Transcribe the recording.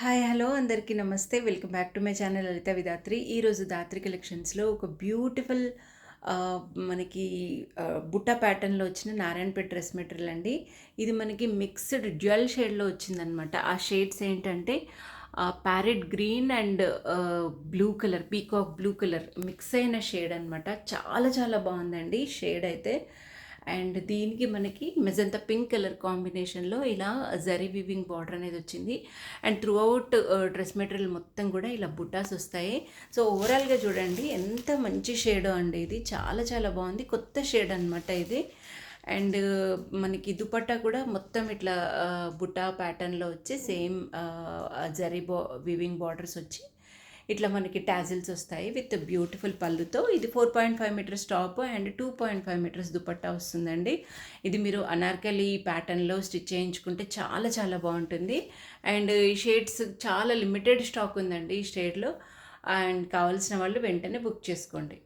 Hi hello అందరికీ నమస్తే. Welcome back to my channel Lalitha Vidhatri. ఈరోజు ధాత్రి కలెక్షన్స్లో ఒక బ్యూటిఫుల్ ఆహ్, మనకి బుట్ట ప్యాటర్న్లో వచ్చిన నారాయణపేట డ్రెస్ మెటీరియల్ అండి. ఇది మనకి మిక్స్డ్ డ్యూయల్ షేడ్లో వచ్చిందనమాట. ఆ షేడ్స్ ఏంటంటే parrot green and blue colour, peacock blue colour mix అయిన షేడ్ అనమాట. చాలా చాలా బాగుందండి షేడ్ అయితే. అండ్ దీనికి మనకి మెజంతా పింక్ కలర్ కాంబినేషన్లో ఇలా జరీ వివింగ్ బార్డర్ అనేది వచ్చింది. And through out dress material మొత్తం కూడా ఇలా బుట్టాస్ వస్తాయి. సో ఓవరాల్గా చూడండి ఎంత మంచి షేడో అండి. ఇది చాలా చాలా బాగుంది, కొత్త షేడ్ అనమాట ఇది. అండ్ మనకి దుపట్టా కూడా మొత్తం ఇట్లా బుట్టా ప్యాటర్న్లో వచ్చి సేమ్ జరీ వివింగ్ బార్డర్స్ వచ్చి ఇట్లా మనకి టాజిల్స్ వస్తాయి విత్ బ్యూటిఫుల్ పళ్ళుతో. ఇది 4.5 metres top and 2.5 metres dupatta వస్తుందండి. ఇది మీరు అనార్కలి ప్యాటర్న్లో స్టిచ్ చేయించుకుంటే చాలా చాలా బాగుంటుంది. అండ్ ఈ షేడ్స్ చాలా లిమిటెడ్ స్టాక్ ఉందండి ఈ షేడ్లో. అండ్ కావాల్సిన వాళ్ళు వెంటనే బుక్ చేసుకోండి.